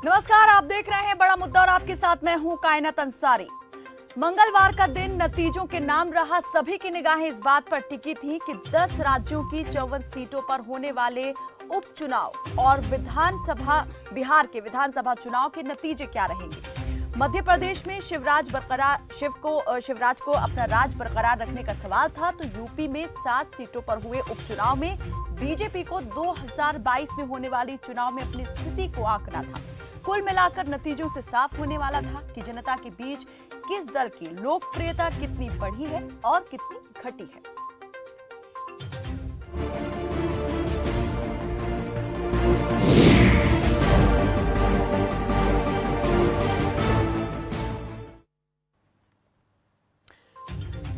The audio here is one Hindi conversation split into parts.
नमस्कार, आप देख रहे हैं बड़ा मुद्दा और आपके साथ मैं हूं कायनात अंसारी। मंगलवार का दिन नतीजों के नाम रहा। सभी की निगाहें इस बात पर टिकी थी कि 10 राज्यों की 54 सीटों पर होने वाले उपचुनाव और बिहार के विधानसभा चुनाव के नतीजे क्या रहेंगे। मध्य प्रदेश में शिवराज को अपना राज बरकरार रखने का सवाल था, तो यूपी में 7 सीटों पर हुए उपचुनाव में बीजेपी को 2022 में होने वाली चुनाव में अपनी स्थिति को आंकना था। कुल मिलाकर नतीजों से साफ होने वाला था कि जनता के बीच किस दल की लोकप्रियता कितनी बढ़ी है और कितनी घटी है।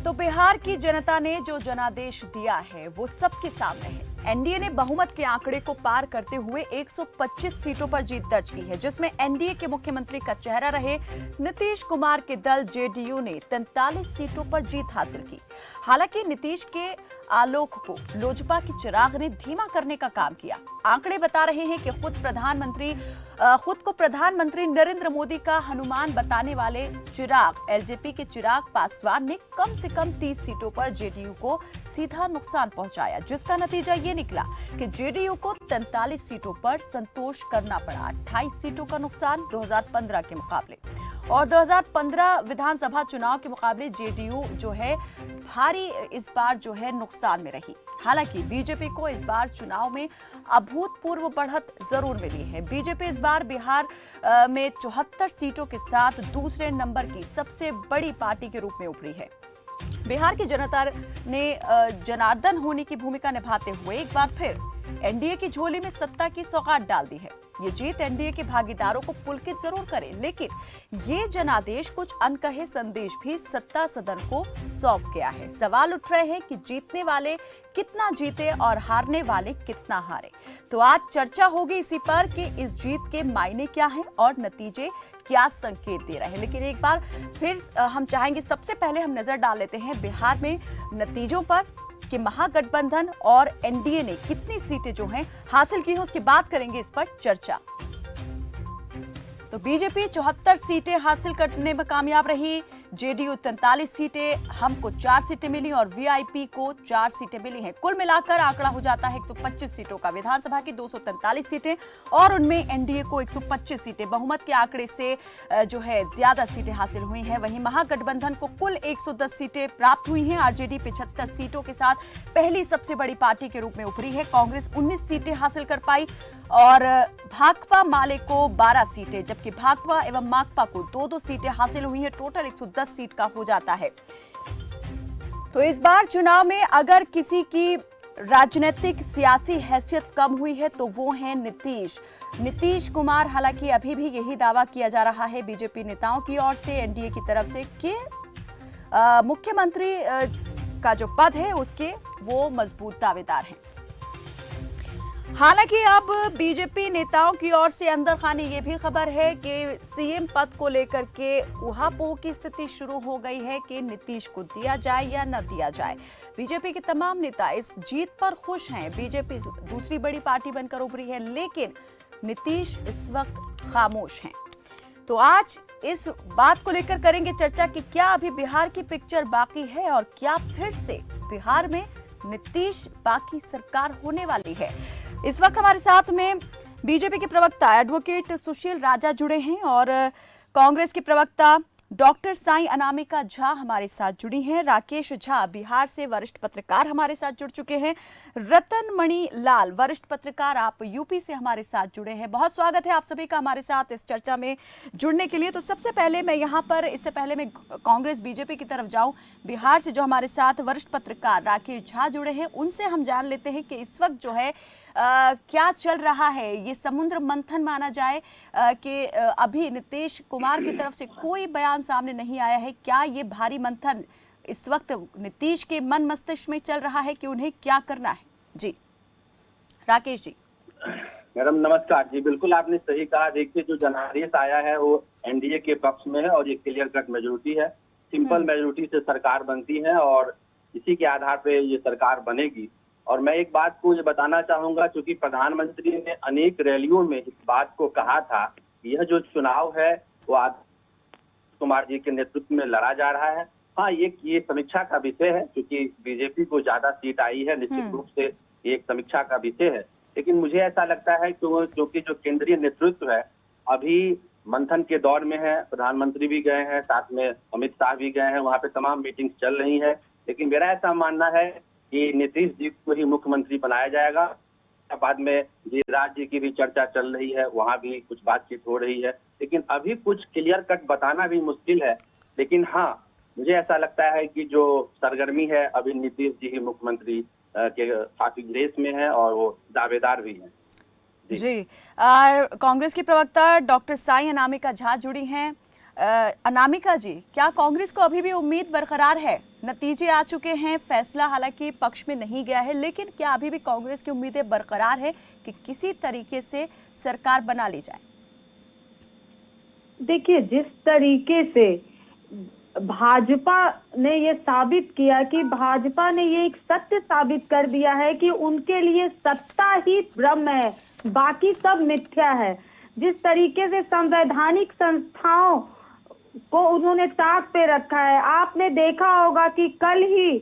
तो बिहार की जनता ने जो जनादेश दिया है वो सबके सामने है। एनडीए ने बहुमत के आंकड़े को पार करते हुए 125 सीटों पर जीत दर्ज की है, जिसमें एनडीए के मुख्यमंत्री का चेहरा रहे नीतीश कुमार के दल जेडीयू ने 43 सीटों पर जीत हासिल की। हालांकि नीतीश के आलोक को लोजपा की चिराग ने धीमा करने का काम किया। आंकड़े बता रहे हैं कि खुद को प्रधानमंत्री नरेंद्र मोदी का हनुमान बताने वाले एलजेपी के चिराग पासवान ने कम से कम 30 सीटों पर जेडीयू को सीधा नुकसान पहुंचाया, जिसका नतीजा ये निकला कि जेडीयू को 43 सीटों पर संतोष करना पड़ा। 28 सीटों का नुकसान 2015 के मुकाबले। और 2015 विधानसभा चुनाव के मुकाबले जेडीयू जो है भारी इस बार जो है नुकसान में रही। हालांकि बीजेपी को इस बार चुनाव में अभूतपूर्व बढ़त जरूर मिली है। बीजेपी इस बार बिहार में 74 सीटों के साथ दूसरे नंबर की सबसे बड़ी पार्टी के रूप में उभरी है। बिहार की जनता ने जनार्दन होने की भूमिका निभाते हुए एक बार फिर एनडीए की झोली में सत्ता की सौगात डाल दी है। ये जीत एनडीए के भागीदारों को पुलकित जरूर करे, लेकिन ये जनादेश कुछ अनकहे संदेश भी सत्ता सदन को सौंप गया है। सवाल उठ रहे हैं कि जीतने वाले कितना जीते और हारने वाले कितना हारे। तो आज चर्चा होगी इसी पर कि इस जीत के मायने क्या हैं और नतीजे क्या संकेत दे रहे हैं। लेकिन एक बार फिर हम चाहेंगे, सबसे पहले हम नजर डाल लेते हैं बिहार में नतीजों पर कि महागठबंधन और एनडीए ने कितनी सीटें जो हैं हासिल की हैं, उसकी बात करेंगे इस पर चर्चा। तो बीजेपी 74 सीटें हासिल करने में कामयाब रही, जेडीयू 43 सीटें, हमको 4 सीटें मिली और वीआईपी को 4 सीटें मिली हैं। कुल मिलाकर आंकड़ा हो जाता है 125 सीटों का। विधानसभा की 243 सीटें और उनमें एनडीए को 125 सीटें, बहुमत के आंकड़े से जो है ज्यादा सीटें हासिल हुई हैं। वहीं महागठबंधन को कुल 110 सीटें प्राप्त हुई हैं। आरजेडी 75 सीटों के साथ पहली सबसे बड़ी पार्टी के रूप में उभरी है। कांग्रेस 19 सीटें हासिल कर पाई और भाकपा माले को 12 सीटें, जबकि भाकपा एवं माकपा को 2-2 सीटें हासिल हुई हैं। टोटल 110 सीट का हो जाता है। तो इस बार चुनाव में अगर किसी की राजनीतिक सियासी हैसियत कम हुई है तो वो है नीतीश कुमार। हालांकि अभी भी यही दावा किया जा रहा है बीजेपी नेताओं की ओर से, एनडीए की तरफ से, कि मुख्यमंत्री का जो पद है उसके वो मजबूत दावेदार हैं। हालांकि अब बीजेपी नेताओं की ओर से अंदर खाने ये भी खबर है कि सीएम पद को लेकर के उहापोह की स्थिति शुरू हो गई है कि नीतीश को दिया जाए या न दिया जाए। बीजेपी के तमाम नेता इस जीत पर खुश हैं। बीजेपी दूसरी बड़ी पार्टी बनकर उभरी है, लेकिन नीतीश इस वक्त खामोश हैं। तो आज इस बात को लेकर करेंगे चर्चा कि क्या अभी बिहार की पिक्चर बाकी है और क्या फिर से बिहार में नीतीश बाकी सरकार होने वाली है। इस वक्त हमारे साथ में बीजेपी के प्रवक्ता एडवोकेट सुशील राजा जुड़े हैं और कांग्रेस के प्रवक्ता डॉक्टर साई अनामिका झा हमारे साथ जुड़ी हैं। राकेश झा बिहार से वरिष्ठ पत्रकार हमारे साथ जुड़ चुके हैं। रतन मणि लाल वरिष्ठ पत्रकार, आप यूपी से हमारे साथ जुड़े हैं। बहुत स्वागत है आप सभी का हमारे साथ इस चर्चा में जुड़ने के लिए। तो सबसे पहले मैं यहाँ पर, इससे पहले मैं कांग्रेस बीजेपी की तरफ जाऊँ, बिहार से जो हमारे साथ वरिष्ठ पत्रकार राकेश झा जुड़े हैं उनसे हम जान लेते हैं कि इस वक्त जो है क्या चल रहा है। ये समुद्र मंथन माना जाए कि अभी नीतीश कुमार की तरफ से कोई बयान सामने नहीं आया है। क्या ये भारी मंथन इस वक्त नीतीश के मन मस्तिष्क में चल रहा है कि उन्हें क्या करना है? जी राकेश जी। मैडम नमस्कार जी। बिल्कुल आपने सही कहा। देखिए, जो जनादेश आया है वो एनडीए के पक्ष में है और ये क्लियर कट मेजोरिटी है। सिंपल मेजोरिटी से सरकार बनती है और इसी के आधार पे ये सरकार बनेगी। और मैं एक बात को ये बताना चाहूंगा, क्योंकि प्रधानमंत्री ने अनेक रैलियों में इस बात को कहा था यह जो चुनाव है वो कुमार जी के नेतृत्व में लड़ा जा रहा है। हाँ, ये समीक्षा का विषय है, क्योंकि बीजेपी को ज्यादा सीट आई है, निश्चित रूप से ये एक समीक्षा का विषय है। लेकिन मुझे ऐसा लगता है क्योंकि जो केंद्रीय नेतृत्व है अभी मंथन के दौर में है, प्रधानमंत्री भी गए हैं, साथ में अमित शाह भी गए हैं, वहाँ पे तमाम मीटिंग चल रही है। लेकिन मेरा ऐसा मानना है कि नीतीश जी को ही मुख्यमंत्री बनाया जाएगा। बाद में गिरिराज जी की भी चर्चा चल रही है, वहाँ भी कुछ बातचीत हो रही है, लेकिन अभी कुछ क्लियर कट बताना भी मुश्किल है। लेकिन हाँ, मुझे ऐसा लगता है कि जो सरगर्मी है अभी नीतीश जी ही मुख्यमंत्री के काफी रेस में है और वो दावेदार भी हैं। जी, कांग्रेस की प्रवक्ता डॉक्टर साई अनामिका झा जुड़ी हैं। अनामिका जी, क्या कांग्रेस को अभी भी उम्मीद बरकरार है? नतीजे आ चुके हैं, फैसला हालांकि पक्ष में नहीं गया है, लेकिन क्या अभी भी कांग्रेस की उम्मीदें बरकरार है कि किसी तरीके से सरकार बना ली जाए? देखिए, जिस तरीके से भाजपा ने ये साबित किया कि भाजपा ने ये एक सत्य साबित कर दिया है कि उनके लिए सत्ता ही ब्रह्म है, बाकी सब मिथ्या है। जिस तरीके से संवैधानिक संस्थाओं को उन्होंने ताक पे रखा है, आपने देखा होगा कि कल ही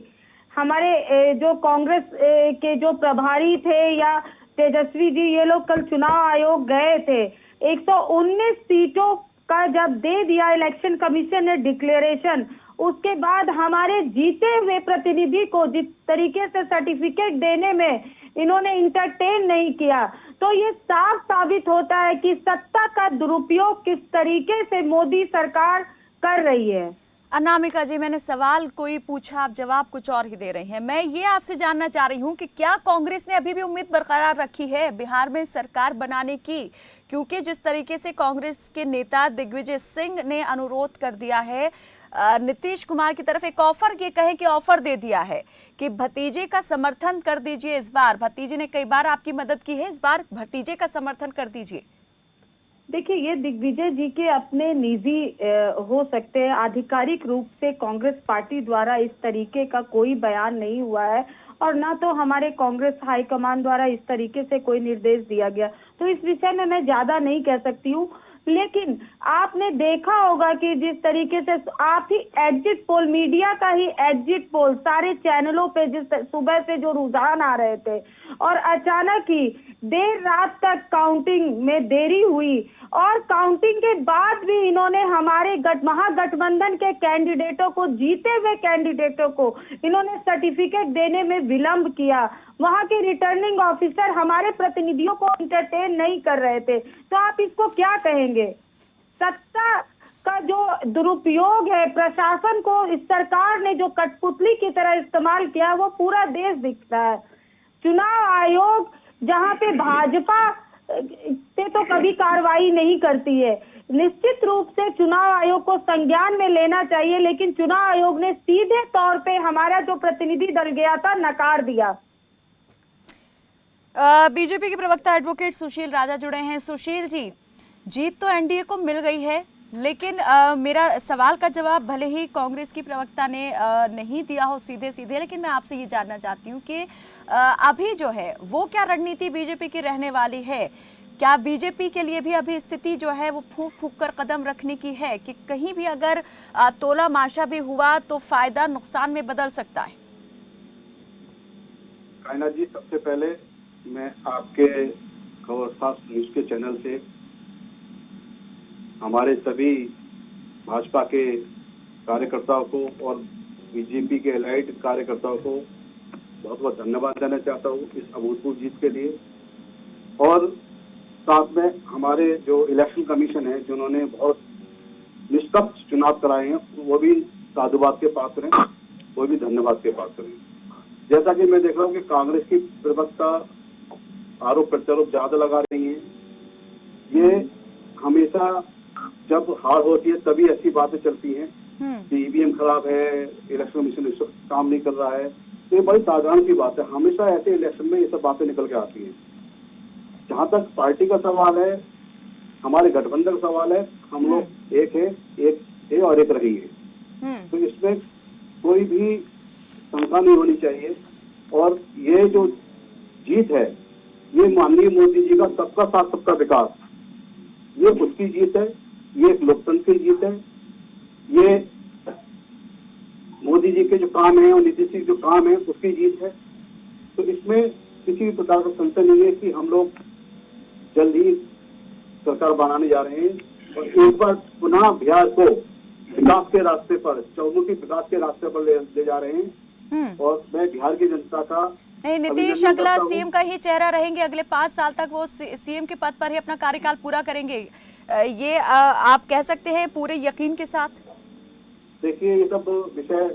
हमारे जो कांग्रेस के जो प्रभारी थे या तेजस्वी जी, ये लोग कल चुनाव आयोग गए थे। 119 सीटों का जब दे दिया इलेक्शन कमीशन ने डिक्लेरेशन, उसके बाद हमारे जीते हुए प्रतिनिधि को जिस तरीके से सर्टिफिकेट देने में इन्होंने इंटरटेन नहीं किया, तो ये साफ साबित होता है कि सत्ता का दुरुपयोग किस तरीके से मोदी सरकार कर रही है। अनामिका जी, मैंने सवाल कोई पूछा, आप जवाब कुछ और ही दे रही हैं। मैं ये आपसे जानना चाह रही हूँ कि क्या कांग्रेस ने अभी भी उम्मीद बरकरार रखी है बिहार में सरकार बनाने की? क्योंकि जिस तरीके से कांग्रेस के नेता दिग्विजय सिंह ने अनुरोध कर दिया है नीतीश कुमार की तरफ, एक ऑफर, ये कहें कि ऑफर दे दिया है कि भतीजे का समर्थन कर दीजिए इस बार। भतीजे ने कई बार आपकी मदद की है, इस बार भतीजे का समर्थन कर दीजिए। देखिए, ये दिग्विजय जी के अपने निजी हो सकते हैं, आधिकारिक रूप से कांग्रेस पार्टी द्वारा इस तरीके का कोई बयान नहीं हुआ है और ना तो हमारे कांग्रेस हाईकमान द्वारा इस तरीके से कोई निर्देश दिया गया, तो इस विषय में मैं ज्यादा नहीं कह सकती हूँ। लेकिन आपने देखा होगा कि जिस तरीके से आप ही एग्जिट पोल, मीडिया का ही एग्जिट पोल सारे चैनलों पे जिस सुबह से जो रुझान आ रहे थे और अचानक ही देर रात तक काउंटिंग में देरी हुई और काउंटिंग के बाद भी इन्होंने हमारे महागठबंधन के कैंडिडेटों को, जीते हुए कैंडिडेटों को इन्होंने सर्टिफिकेट देने में विलंब किया। वहां के रिटर्निंग ऑफिसर हमारे प्रतिनिधियों को एंटरटेन नहीं कर रहे थे, तो आप इसको क्या कहेंगे? सत्ता का जो दुरुपयोग है, प्रशासन को इस सरकार ने जो कठपुतली की तरह इस्तेमाल किया, वो पूरा देश दिखता है। चुनाव आयोग जहां पे भाजपा पे तो कभी कार्रवाई नहीं करती है, निश्चित रूप से चुनाव आयोग को संज्ञान में लेना चाहिए, लेकिन चुनाव आयोग ने सीधे तौर पे हमारा जो प्रतिनिधि दल गया था नकार दिया। बीजेपी के प्रवक्ता एडवोकेट सुशील राजा जुड़े हैं। सुशील जी, जीत तो एनडीए को मिल गई है, लेकिन मेरा सवाल का जवाब भले ही कांग्रेस की प्रवक्ता ने नहीं दिया हो सीधे सीधे, लेकिन मैं आपसे ये जानना चाहती हूँ कि अभी जो है वो क्या रणनीति बीजेपी की रहने वाली है? क्या बीजेपी के लिए भी अभी स्थिति जो है वो फूंक फूंक कर कदम रखने की है कि कहीं भी अगर तोला माशा भी हुआ तो फायदा नुकसान में बदल सकता है? कायनात जी, सबसे पहले मैं आपके खबरसाज न्यूज के चैनल से हमारे सभी भाजपा के कार्यकर्ताओं को और बीजेपी के एलाइड कार्यकर्ताओं को बहुत बहुत धन्यवाद देना चाहता हूँ इस अभूतपूर्व जीत के लिए। और साथ में हमारे जो इलेक्शन कमीशन है, जिन्होंने बहुत निष्पक्ष चुनाव कराए हैं, वो भी साधुवाद के पात्र हैं, वो भी धन्यवाद के पात्र हैं। जैसा कि मैं देख रहा हूँ कि कांग्रेस की प्रवक्ता आरोप प्रत्यारोप ज्यादा लगा रही हैं। ये हमेशा जब हार होती है तभी ऐसी बातें चलती हैं कि ईवीएम खराब है, इलेक्शन कमीशन इस वक्त काम नहीं कर रहा है। तो ये बड़ी साधारण सी बात है, हमेशा ऐसे इलेक्शन में ये सब बातें निकल के आती हैं। जहाँ तक पार्टी का सवाल है, हमारे गठबंधन का सवाल है, हम लोग एक है और एक रहेंगे। तो इसमें कोई भी शंका नहीं होनी चाहिए। और ये जो जीत है, ये माननीय मोदी जी का सबका साथ सबका विकास, ये उसकी जीत है, ये एक लोकतंत्र की जीत है, ये मोदी जी के जो काम है और नीतीश जी के जो काम है उसकी जीत है। तो इसमें किसी भी प्रकार का संशय नहीं है कि हम लोग जल्द ही सरकार बनाने जा रहे हैं और एक बार पुनः बिहार को विकास के रास्ते पर, चौमुखी विकास के रास्ते पर ले जा रहे हैं। और मैं बिहार की जनता का नहीं, नीतीश अगला सीएम का ही चेहरा रहेंगे, अगले 5 साल तक वो सीएम के पद पर ही अपना कार्यकाल पूरा करेंगे, ये आप कह सकते हैं पूरे यकीन के साथ? देखिए, ये सब विषय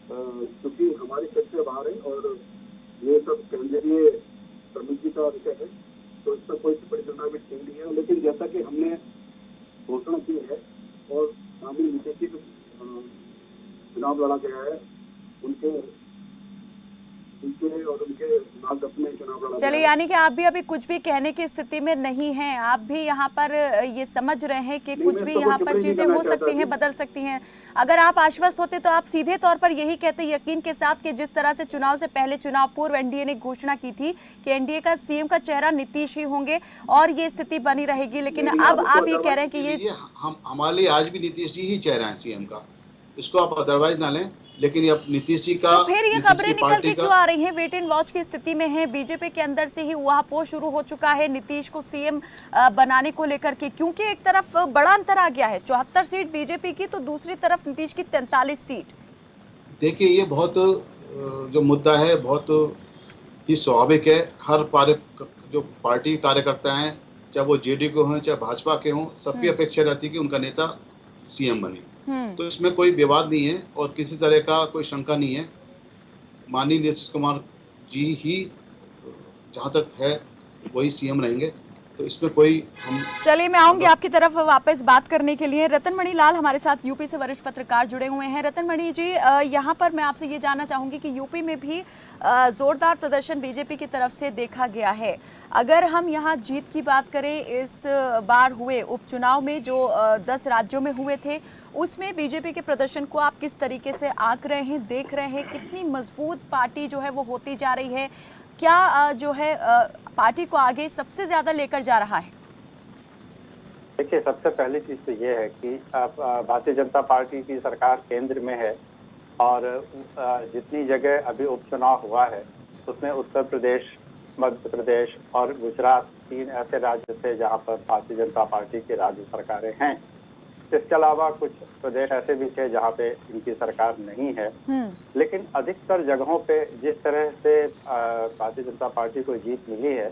क्योंकि हमारी क्षेत्र से बाहर है और ये सब केंद्रीय समिति का विषय है, तो इस पर कोई परिचर्चा भी ठीक नहीं है। लेकिन जैसा कि हमने घोषणा की है और शामिल नीति को चुनाव लड़ा गया है, उनके और उनके मार्गदर्शन में चुनाव लड़ा। चलिए, यानी कि आप भी अभी कुछ भी कहने की स्थिति में नहीं हैं, आप भी यहाँ पर ये समझ रहे हैं कि कुछ भी यहाँ पर चीजें हो सकती हैं, बदल सकती हैं। अगर आप आश्वस्त होते तो आप सीधे तौर पर यही कहते यकीन के साथ कि जिस तरह से चुनाव से पहले, चुनाव पूर्व एनडीए ने घोषणा की थी कि एनडीए का सीएम का चेहरा नीतीश ही होंगे और ये स्थिति बनी रहेगी, लेकिन अब आप ये कह रहे हैं कि ये हमारे लिए आज भी नीतीश जी ही चेहरा है सीएम का, इसको आप अदरवाइज ना लें। लेकिन अब नीतीश जी का, तो फिर ये खबरें निकल के क्यों आ रही हैं? वेट एंड वॉच की स्थिति में है, बीजेपी के अंदर से ही उहापोह शुरू हो चुका है नीतीश को सीएम बनाने को लेकर के, क्योंकि एक तरफ बड़ा अंतर आ गया है, 74 सीट बीजेपी की तो दूसरी तरफ नीतीश की 43 सीट। देखिए, ये बहुत जो मुद्दा है बहुत ही स्वाभाविक है। हर जो पार्टी कार्यकर्ता हैं, चाहे वो जेडीयू के हों चाहे भाजपा के हों, सबकी अपेक्षा रहती है कि उनका नेता सीएम बने। तो इसमें कोई विवाद नहीं है और किसी तरह का कोई शंका नहीं है। माननीय नीतीश कुमार जी ही जहाँ तक है वही सीएम रहेंगे, तो इसमें कोई हम। चलिए, मैं आऊंगी आपकी तरफ वापस बात करने के लिए। रतन मणि लाल हमारे साथ यूपी से वरिष्ठ पत्रकार जुड़े हुए हैं। रतन मणि जी, यहाँ पर मैं आपसे ये जानना चाहूंगी कि यूपी में भी जोरदार प्रदर्शन बीजेपी की तरफ से देखा गया है। अगर हम यहाँ जीत की बात करें, इस बार हुए उपचुनाव में जो 10 राज्यों में हुए थे, उसमें बीजेपी के प्रदर्शन को आप किस तरीके से आंक रहे हैं, देख रहे हैं? कितनी मजबूत पार्टी जो है वो होती जा रही है? क्या जो है पार्टी को आगे सबसे ज्यादा लेकर जा रहा है? देखिए, सबसे पहली चीज तो ये है कि भारतीय जनता पार्टी की सरकार केंद्र में है और जितनी जगह अभी उपचुनाव हुआ है उसमें उत्तर प्रदेश, मध्य प्रदेश और गुजरात 3 ऐसे राज्य थे जहां पर भारतीय जनता पार्टी की राज्य सरकारें हैं। इसके अलावा कुछ प्रदेश ऐसे भी थे जहां पे इनकी सरकार नहीं है। लेकिन अधिकतर जगहों पे जिस तरह से भारतीय जनता पार्टी को जीत मिली है,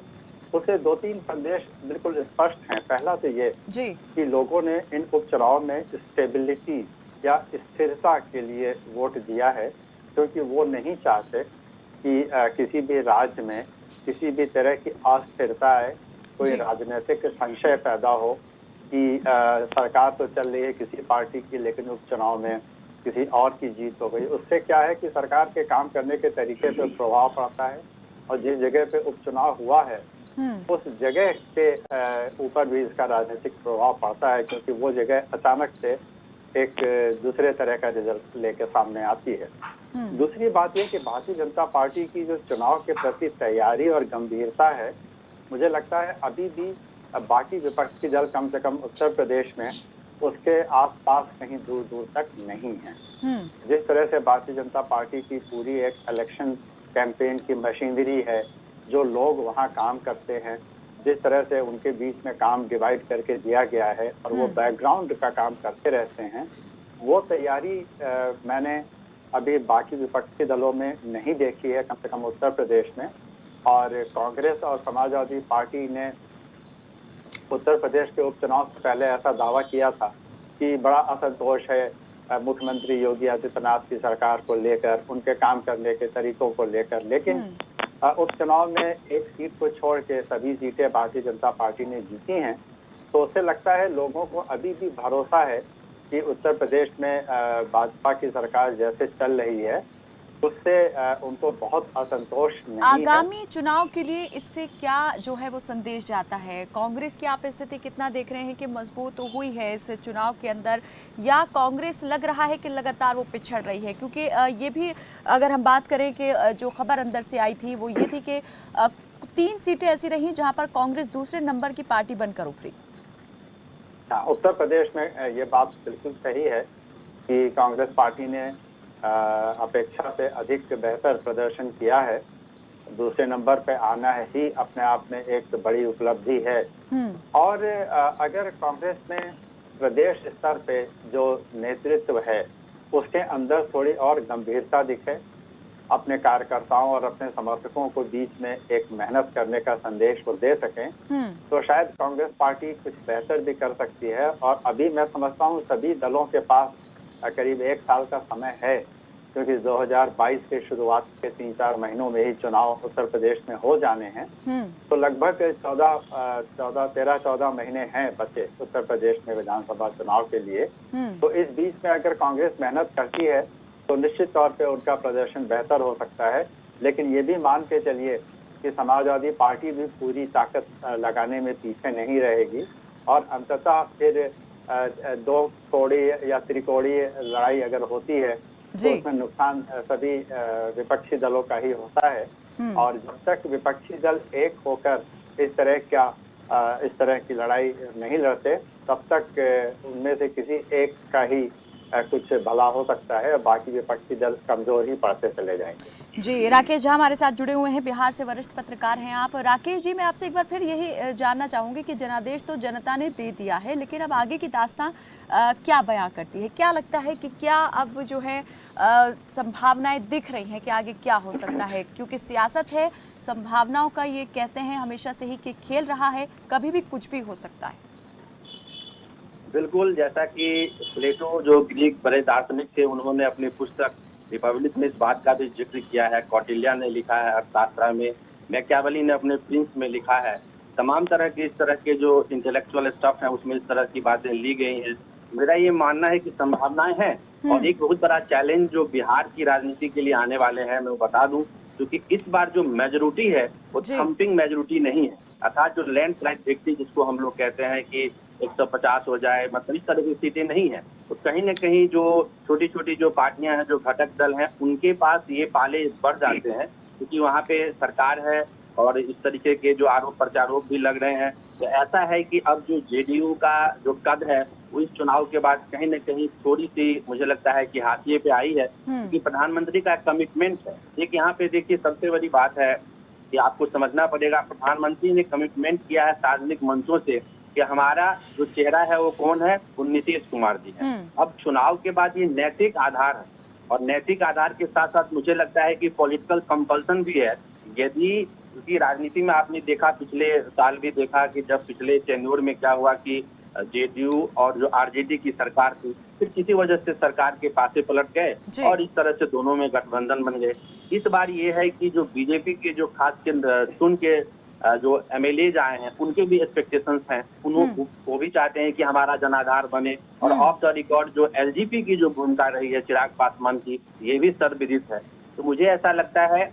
उससे 2-3 संदेश बिल्कुल स्पष्ट हैं। पहला तो ये कि लोगों ने इन उपचुनाव में स्टेबिलिटी या स्थिरता के लिए वोट दिया है, क्योंकि वो नहीं चाहते कि किसी भी राज्य में किसी भी तरह की अस्थिरता है, कोई राजनीतिक संशय पैदा हो कि सरकार तो चल रही है किसी पार्टी की, लेकिन उपचुनाव में किसी और की जीत हो गई। उससे क्या है कि सरकार के काम करने के तरीके पे प्रभाव पड़ता है और जिस जगह पे उपचुनाव हुआ है उस जगह के ऊपर भी इसका राजनीतिक प्रभाव पड़ता है, क्योंकि वो जगह अचानक से एक दूसरे तरह का रिजल्ट लेके सामने आती है। दूसरी बात यह कि भारतीय जनता पार्टी की जो चुनाव के प्रति तैयारी और गंभीरता है, मुझे लगता है अभी भी बाकी विपक्ष की दल कम से कम उत्तर प्रदेश में उसके आसपास कहीं दूर दूर तक नहीं है। जिस तरह से भारतीय जनता पार्टी की पूरी एक इलेक्शन कैंपेन की मशीनरी है, जो लोग वहाँ काम करते हैं, जिस तरह से उनके बीच में काम डिवाइड करके दिया गया है और वो बैकग्राउंड का काम करते रहते हैं, वो तैयारी मैंने अभी बाकी विपक्ष के दलों में नहीं देखी है, कम से कम उत्तर प्रदेश में। और कांग्रेस और समाजवादी पार्टी ने उत्तर प्रदेश के उपचुनाव से पहले ऐसा दावा किया था कि बड़ा असंतोष है मुख्यमंत्री योगी आदित्यनाथ की सरकार को लेकर, उनके काम करने के तरीकों को लेकर। लेकिन उपचुनाव में एक सीट को छोड़ के सभी सीटें भारतीय जनता पार्टी ने जीती हैं, तो उससे लगता है लोगों को अभी भी भरोसा है कि उत्तर प्रदेश में भाजपा की सरकार जैसे चल रही है उससे उनको बहुत असंतोष नहीं है। आगामी चुनाव के लिए इससे क्या जो है वो संदेश जाता है? कांग्रेस की आप स्थिति कितना देख रहे हैं कि मजबूत हुई है इस चुनाव के अंदर, या कांग्रेस लग रहा है कि लगातार वो पिछड़ रही है? क्योंकि ये भी अगर हम बात करें कि जो खबर अंदर से आई थी वो ये थी कि 3 सीटें ऐसी रही जहां पर कांग्रेस दूसरे नंबर की पार्टी बनकर उभरी। हाँ, उत्तर प्रदेश में ये बात बिल्कुल सही है कि कांग्रेस पार्टी ने अपेक्षा से अधिक बेहतर प्रदर्शन किया है। दूसरे नंबर पे आना ही अपने आप में एक बड़ी उपलब्धि है। और अगर कांग्रेस में प्रदेश स्तर पे जो नेतृत्व है उसके अंदर थोड़ी और गंभीरता दिखे, अपने कार्यकर्ताओं और अपने समर्थकों को बीच में एक मेहनत करने का संदेश वो दे सकें, तो शायद कांग्रेस पार्टी कुछ बेहतर भी कर सकती है। और अभी मैं समझता हूँ सभी दलों के पास करीब 1 साल का समय है, क्योंकि 2022 के शुरुआत के 3-4 महीनों में ही चुनाव उत्तर प्रदेश में हो जाने हैं। तो लगभग 13-14 महीने हैं बचे उत्तर प्रदेश में विधानसभा चुनाव के लिए। तो इस बीच में अगर कांग्रेस मेहनत करती है तो निश्चित तौर पे उनका प्रदर्शन बेहतर हो सकता है। लेकिन ये भी मान के चलिए कि समाजवादी पार्टी भी पूरी ताकत लगाने में पीछे नहीं रहेगी, और अंततः फिर 2 कोड़ी या त्रिकोणीय लड़ाई अगर होती है तो उसमें नुकसान सभी विपक्षी दलों का ही होता है। और जब तक विपक्षी दल एक होकर इस तरह की लड़ाई नहीं लड़ते, तब तक उनमें से किसी एक का ही कुछ भला हो सकता है, और बाकी विपक्षी दल कमजोर ही पड़ते चले जाएंगे। जी, राकेश झा हमारे साथ जुड़े हुए हैं, बिहार से वरिष्ठ पत्रकार हैं आप। राकेश जी, मैं आपसे एक बार फिर यही जानना चाहूंगी कि जनादेश तो जनता ने दे दिया है, लेकिन अब आगे की दास्तां क्या बयां करती है? क्या लगता है कि क्या अब जो है संभावनाएं दिख रही हैं कि आगे क्या हो सकता है? क्योंकि सियासत है, संभावनाओं का ये कहते हैं हमेशा से ही कि खेल रहा है, कभी भी कुछ भी हो सकता है। बिल्कुल, जैसा कि प्लेटो जो ग्रीक बड़े दार्शनिक थे, उन्होंने अपनी पुस्तक रिपब्लिक में इस बात का भी जिक्र किया है। कौटिल्य ने लिखा है अर्थशास्त्र में, मैकियावेली ने अपने प्रिंस में लिखा है। तमाम तरह के जो इंटेलेक्चुअल स्टफ है उसमें इस तरह की बातें ली गई हैं। मेरा ये मानना है कि संभावनाएं हैं, और एक बहुत बड़ा चैलेंज जो बिहार की राजनीति के लिए आने वाले हैं, मैं बता दूं, क्योंकि इस बार जो मेजोरिटी है वो थम्पिंग मेजोरिटी नहीं है, अर्थात जो लैंडस्लाइड विक्ट्री जिसको हम लोग कहते हैं कि 150 हो जाए, मतलब इस तरह की स्थिति नहीं है। तो कहीं न कहीं जो छोटी छोटी जो पार्टियां हैं, जो घटक दल हैं, उनके पास ये पाले बढ़ जाते हैं, क्योंकि वहाँ पे सरकार है और इस तरीके के जो आरोप प्रत्यारोप भी लग रहे हैं। तो ऐसा है कि अब जो जेडीयू का जो कद है वो इस चुनाव के बाद कहीं न कहीं थोड़ी सी मुझे लगता है कि हाशिए पे आई है, क्योंकि प्रधानमंत्री का कमिटमेंट है। एक यहाँ पे देखिए सबसे बड़ी बात है कि आपको समझना पड़ेगा, प्रधानमंत्री ने कमिटमेंट किया है सार्वजनिक मंचों से कि हमारा जो चेहरा है वो कौन है, वो नीतीश कुमार जी है। अब चुनाव के बाद ये नैतिक आधार है, और नैतिक आधार के साथ साथ मुझे लगता है कि पॉलिटिकल कंपल्सन भी है। यदि क्योंकि राजनीति में आपने देखा, पिछले साल भी देखा कि जब पिछले टेन्योर में क्या हुआ कि जेडीयू और जो आरजेडी की सरकार थी, फिर किसी वजह से सरकार के पासे पलट गए और इस तरह से दोनों में गठबंधन बन गए। इस बार ये है कि जो बीजेपी के जो खास चुन के जो एमएलए आए हैं, उनके भी एक्सपेक्टेशंस हैं, वो भी चाहते हैं कि हमारा जनाधार बने। और ऑफ द रिकॉर्ड जो एलजीपी की जो भूमिका रही है चिराग पासवान की, ये भी सर्वविदित है। तो मुझे ऐसा लगता है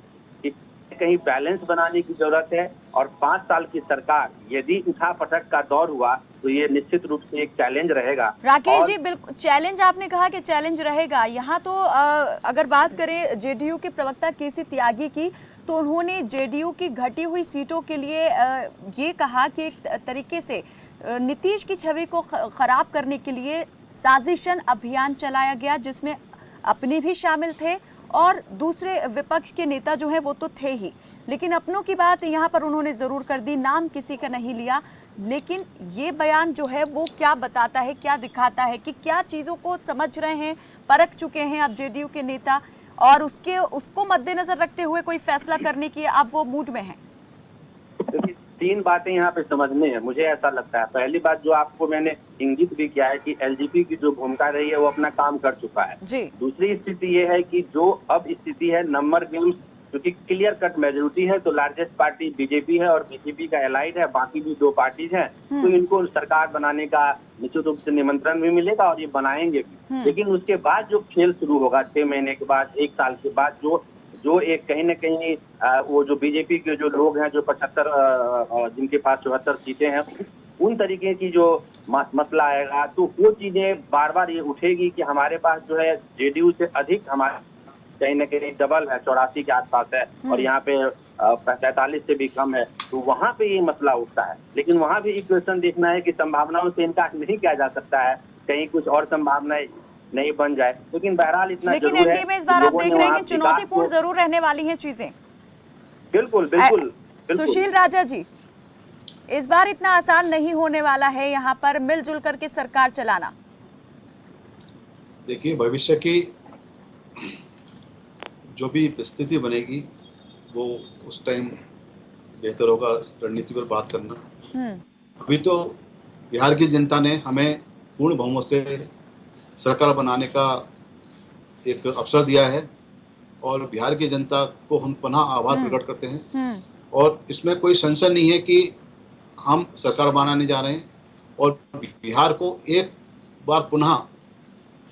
कि कहीं बैलेंस बनाने की जरूरत है, और 5 साल की सरकार यदि उठा पटक का दौर हुआ तो ये निश्चित रूप से एक चैलेंज रहेगा। राकेश जी, बिल्कुल चैलेंज, आपने कहा कि चैलेंज रहेगा। यहाँ तो अगर बात करें जेडीयू के प्रवक्ता केसी त्यागी की, तो उन्होंने जेडीयू की घटी हुई सीटों के लिए ये कहा कि एक तरीके से नीतीश की छवि को खराब करने के लिए साजिशन अभियान चलाया गया, जिसमें अपने भी शामिल थे और दूसरे विपक्ष के नेता जो हैं वो तो थे ही, लेकिन अपनों की बात यहाँ पर उन्होंने ज़रूर कर दी, नाम किसी का नहीं लिया। लेकिन ये बयान जो है वो क्या बताता है, क्या दिखाता है कि क्या चीज़ों को समझ रहे हैं, परख चुके हैं अब जेडीयू के नेता, और उसको मद्देनजर रखते हुए कोई फैसला करने की अब वो मूड में हैं? 3 बातें यहाँ पे समझने हैं, मुझे ऐसा लगता है। पहली बात जो आपको मैंने इंगित भी किया है कि एलजीपी की जो भूमिका रही है वो अपना काम कर चुका है जी। दूसरी स्थिति ये है कि जो अब स्थिति है नंबर गेम्स, क्योंकि क्लियर कट मेजोरिटी है, तो लार्जेस्ट पार्टी बीजेपी है और बीजेपी का एलाइड है, बाकी भी 2 पार्टीज हैं, तो इनको सरकार बनाने का निश्चित रूप से निमंत्रण भी मिलेगा और ये बनाएंगे भी। लेकिन उसके बाद जो खेल शुरू होगा 6 महीने के बाद, 1 साल के बाद, जो एक कहीं न कहीं वो जो बीजेपी के जो लोग हैं, जो 75 जिनके पास 74 सीटें हैं, उन तरीके की जो मसला आएगा, तो वो चीजें बार बार ये उठेगी कि हमारे पास जो है जेडीयू से अधिक हमारे कहीं न कहीं डबल है, 84 के आसपास है और यहाँ पे 45 से भी कम है, तो वहाँ पे ये मसला उठता है। लेकिन वहाँ भी इक्वेशन देखना है कि संभावनाओं से इनकार नहीं किया जा सकता है, कहीं कुछ और संभावनाएं नहीं बन जाए। लेकिन बहरहाल इतना लेकिन जरूर है एनडीए में इस बार आप देख रहे हैं कि चुनौतीपूर्ण जरूर रहने वाली हैं चीजें। बिल्कुल बिल्कुल बिल्कुल। सुशील राजा जी, इस बार इतना आसान नहीं होने वाला है यहाँ पर मिलजुल करके सरकार चलाना। देखिए, भविष्य की जो भी स्थिति बनेगी वो उस टाइम बेहतर होगा रणनीति पर बात करना। अभी तो बिहार की जनता ने हमें पूर्ण बहुमत से सरकार बनाने का एक अवसर दिया है और बिहार की जनता को हम पुनः आभार प्रकट करते हैं और इसमें कोई संशय नहीं है कि हम सरकार बनाने जा रहे हैं और बिहार को एक बार पुनः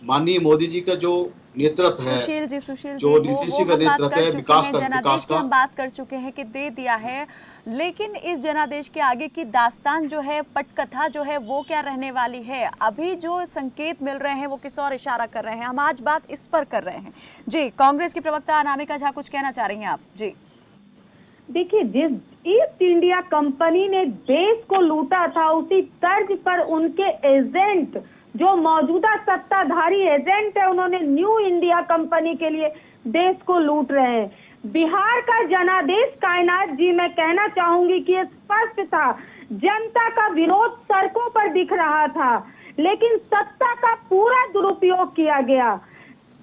माननीय मोदी जी का जो नेतृत्व है, सुशील जी जो नीतीश जी का नेतृत्व है, विकास की हम बात कर चुके हैं कि दे दिया है, लेकिन इस जनादेश के आगे की दास्तान जो है, पटकथा जो है वो क्या रहने वाली है? अभी जो संकेत मिल रहे हैं वो किस और इशारा कर रहे हैं? हम आज बात इस पर कर रहे हैं। जी, कांग्रेस की प्रवक्ता अनामिका झा कुछ कहना चाह रही हैं आप? जी देखिए, जिस ईस्ट इंडिया कंपनी ने देश को लूटा था, उसी तर्ज पर उनके एजेंट, जो मौजूदा सत्ताधारी एजेंट है, उन्होंने न्यू इंडिया कंपनी के लिए देश को लूट रहे हैं। बिहार का जनादेश कायनात जी, मैं कहना चाहूंगी कि स्पष्ट था, जनता का विरोध सड़कों पर दिख रहा था, लेकिन सत्ता का पूरा दुरुपयोग किया गया।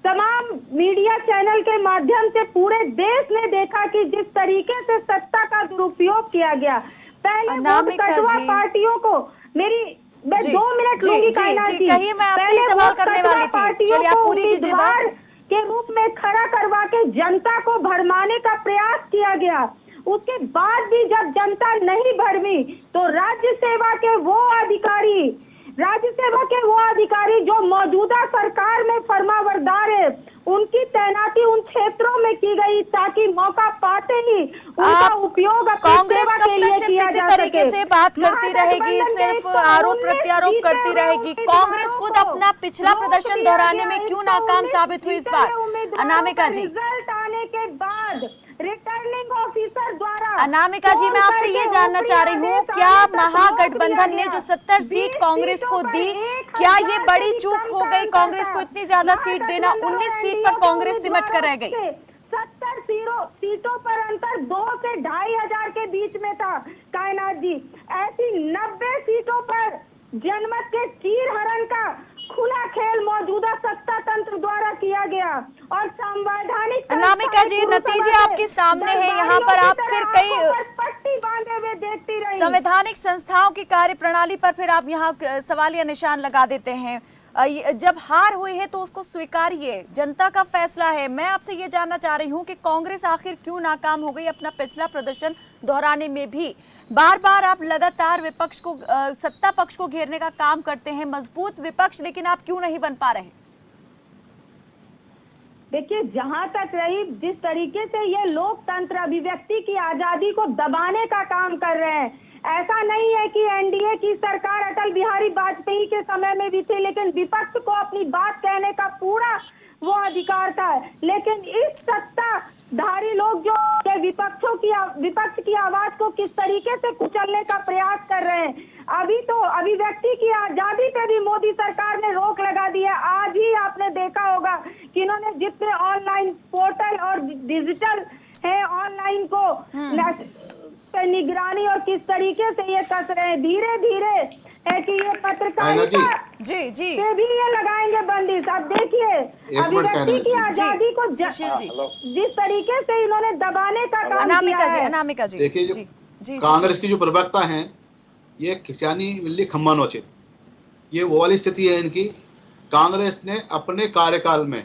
तमाम मीडिया चैनल के माध्यम से पूरे देश ने देखा कि जिस तरीके से सत्ता का दुरुपयोग किया गया। पहले वोट कटवा पार्टियों को, मैं 2 मिनट लूंगी कायनात जी, कहिए, मैं आपसे ही सवाल करने वाली थी, चलिए आप पूरी कीजिए बात। के रूप में खड़ा करवा के जनता को भरमाने का प्रयास किया गया। उसके बाद भी जब जनता नहीं भरमी तो राज्य सेवा के वो अधिकारी जो मौजूदा सरकार में फरमाबरदार है, उनकी तैनाती उन क्षेत्रों में की गई ताकि मौका पाते ही उनका उपयोग कांग्रेस कब तक सिर्फ इसी तरीके से बात करती रहेगी, सिर्फ आरोप प्रत्यारोप करती रहेगी? कांग्रेस खुद अपना पिछला प्रदर्शन दोहराने में क्यों नाकाम साबित हुई इस बार? अनामिका जी, रिजल्ट आने के बाद रिटर्निंग ऑफिसर द्वारा, अनामिका जी, मैं आपसे ये जानना चाह रही हूँ, क्या महागठबंधन ने जो 70 सीट कांग्रेस को दी, क्या ये बड़ी चूक हो गई कांग्रेस को इतनी ज्यादा सीट देना? 19 सीट पर कांग्रेस सिमट कर रह गई। 70 सीटों पर अंतर 2 से 2,500 के बीच में था कायनात जी। ऐसी 90 सीटों पर जनमत के चीरहरण का खुला खेल मौजूदा सत्ता तंत्र द्वारा किया गया और संवैधानिक। अनामिका जी, नतीजे आपके सामने हैं, यहाँ पर आप फिर कई पट्टी बांधे हुए देखती रही। संवैधानिक संस्थाओं की कार्यप्रणाली पर फिर आप यहाँ सवालिया निशान लगा देते हैं। जब हार हुई है तो उसको स्वीकारिए, जनता का फैसला है। मैं आपसे ये जानना चाह रही हूँ कि कांग्रेस आखिर क्यों नाकाम हो गई अपना पिछला प्रदर्शन दोहराने में भी? बार बार आप लगातार विपक्ष को, सत्ता पक्ष को घेरने का काम करते हैं, मजबूत विपक्ष, लेकिन आप क्यों नहीं बन पा रहे? देखिए, जहां तक रही जिस तरीके से ये लोकतंत्र, अभिव्यक्ति की आजादी को दबाने का काम कर रहे हैं, ऐसा नहीं है कि एनडीए की सरकार अटल बिहारी वाजपेयी के समय में भी थी, लेकिन विपक्ष को अपनी बात कहने का पूरा वो अधिकार था। लेकिन इस सत्ताधारी लोग जो विपक्ष की आवाज को किस तरीके से कुचलने का प्रयास कर रहे हैं। अभी तो अभिव्यक्ति की आजादी पे भी मोदी सरकार ने रोक लगा दी है। आज ही आपने देखा होगा कि इन्होंने जितने ऑनलाइन पोर्टल और डिजिटल है, ऑनलाइन को निगरानी और किस तरीके से ये कस रहे हैं। धीरे धीरे है कि ये पत्रकारिता जी पे भी ये लगाएंगे बंदिश। अब देखिए, अभिव्यक्ति की आजादी को जिस तरीके से इन्होंने दबाने का काम किया है। अनामिका जी, देखिए, जो कांग्रेस की जो प्रवक्ता हैं, ये खिसियानी मिल्ली खम्मा नोचे, ये वो वाली स्थिति है इनकी। कांग्रेस ने अपने कार्यकाल में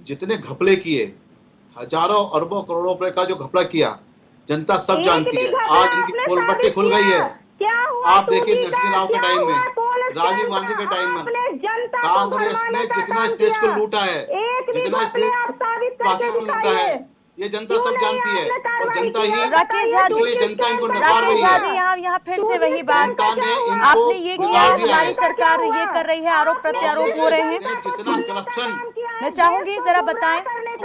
जितने घपले किए, हजारों अरबों करोड़ों रुपए का जो घपला किया, जनता सब जानती है। आज इनकी पोलपट्टी खुल गई है। आप देखिए, नरसिंह राव के टाइम में, राजीव गांधी के टाइम में कांग्रेस ने जितना इस देश को लूटा है, जितना इस देश को लूटा है, ये जनता सब जानती है और जनता ही, राकेश झा जी, जनता इनको नकार रही है। यहाँ फिर से वही बात आपने ये किया, हमारी सरकार ये कर रही है, आरोप प्रत्यारोप हो रहे हैं। जितना करप्शन, मैं चाहूंगी जरा बताएं।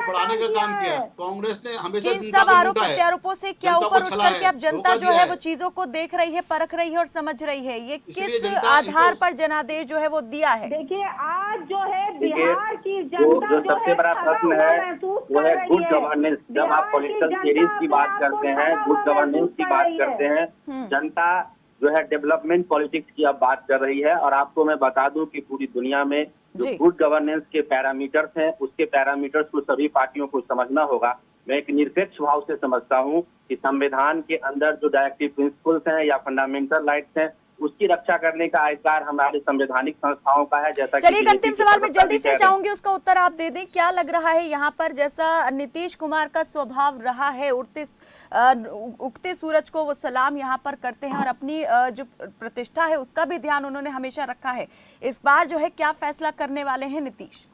को बढ़ाने का काम किया। कांग्रेस ने हमेशा इन जनता सब को आरोप लूटा है, प्रत्यारोपों से क्या जनता को ऊपर उठ छला करके है, अब जनता धोखा जो दिया है है। वो चीजों को देख रही है, परख रही है और समझ रही है? ये इसलिए किस जनता आधार इनको- पर जनादेश जो है वो दिया है? देखिए आज जो है देखिए, बिहार की जो जनता जो जो सबसे है बड़ा ठगा प्रश्न हुआ है महसूस वो कर है रही गुड है। गवर्नेंस। जब बिहार आप पॉलिटिकल जनता थियरीज की अपने बात आप को करते हैं, ठगा गुड हुआ गवर्नेंस महसूस की कर बात रही है। करते हैं, जनता जो है डेवलपमेंट पॉलिटिक्स की अब बात कर रही है। और आपको मैं बता दूं कि पूरी दुनिया में जो जी। गुड गवर्नेंस के पैरामीटर्स हैं, उसके पैरामीटर्स को सभी पार्टियों को समझना होगा। मैं एक निरपेक्ष भाव से समझता हूं कि संविधान के अंदर जो डायरेक्टिव प्रिंसिपल्स हैं या फंडामेंटल राइट्स हैं, उसकी रक्षा करने का अधिकार हमारे संवैधानिक संस्थाओं का है। जैसा कि चलिए, एक BJP अंतिम के सवाल मैं प्रवक्ता जल्दी भी से कह रहे हैं। चाहूंगी उसका उत्तर आप दे दें। क्या लग रहा है यहाँ पर, जैसा नीतीश कुमार का स्वभाव रहा है, उगते सूरज को वो सलाम यहाँ पर करते हैं और अपनी जो प्रतिष्ठा है उसका भी ध्यान उन्होंने हमेशा रखा है, इस बार जो है क्या फैसला करने वाले हैं नीतीश?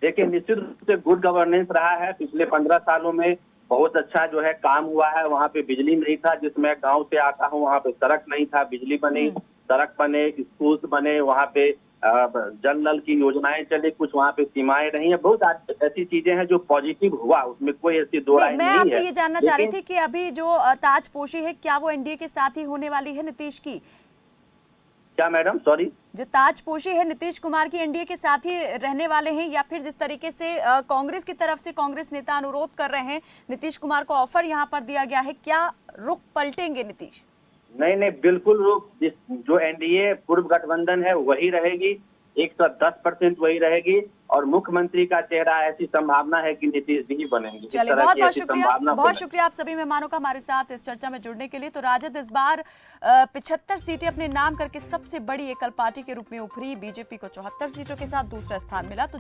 देखिए, निश्चित रूप से गुड गवर्नेंस रहा है। पिछले 15 सालों में बहुत अच्छा जो है काम हुआ है। वहाँ पे बिजली नहीं था, जिसमें गांव से आता हूँ, वहाँ पे सड़क नहीं था, बिजली बनी, सड़क बने, स्कूल्स बने, वहाँ पे जल नल की योजनाएं चली, कुछ वहाँ पे सीमाएं रही हैं। बहुत ऐसी चीजें हैं जो पॉजिटिव हुआ, उसमें कोई ऐसी दो राय मैं नहीं आपसे है। ये जानना चाह रही लेकिन थी कि अभी जो ताजपोशी है, क्या वो एनडीए के साथ ही होने वाली है नीतीश की? क्या मैडम, सॉरी? जो ताजपोशी है नीतीश कुमार की, एनडीए के साथ ही रहने वाले हैं, या फिर जिस तरीके से कांग्रेस की तरफ से कांग्रेस नेता अनुरोध कर रहे हैं, नीतीश कुमार को ऑफर यहां पर दिया गया है, क्या रुख पलटेंगे नीतीश? नहीं, बिल्कुल रुख, जो एनडीए पूर्व गठबंधन है वही रहेगी, 110% वही रहेगी। और मुख्यमंत्री का चेहरा, ऐसी संभावना है कि नीतीश जी ही बनेंगे। इस चलिए, तरह बहुत की बहुत ऐसी शुक्रिया, संभावना बहुत होना। शुक्रिया आप सभी मेहमानों का हमारे साथ इस चर्चा में जुड़ने के लिए। तो राजद इस बार 75 सीटें अपने नाम करके सबसे बड़ी एकल पार्टी के रूप में उभरी। बीजेपी को 74 सीटों के साथ दूसरा स्थान मिला। तो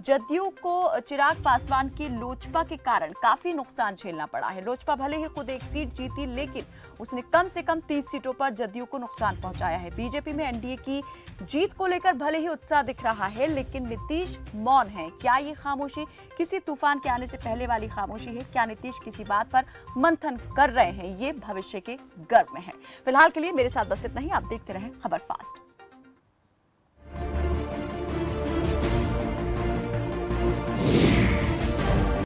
जदयू को चिराग पासवान की लोजपा के कारण काफी नुकसान झेलना पड़ा है। लोजपा भले ही खुद एक सीट जीती, लेकिन उसने कम से कम 30 सीटों पर जदयू को नुकसान पहुंचाया है। बीजेपी में एनडीए की जीत को लेकर भले ही उत्साह दिख रहा है, लेकिन नीतीश मौन है। क्या ये खामोशी किसी तूफान के आने से पहले वाली खामोशी है? क्या नीतीश किसी बात पर मंथन कर रहे हैं? ये भविष्य के गर्भ में है। फिलहाल के लिए मेरे साथ बस इतना ही। आप देखते रहें खबर फास्ट।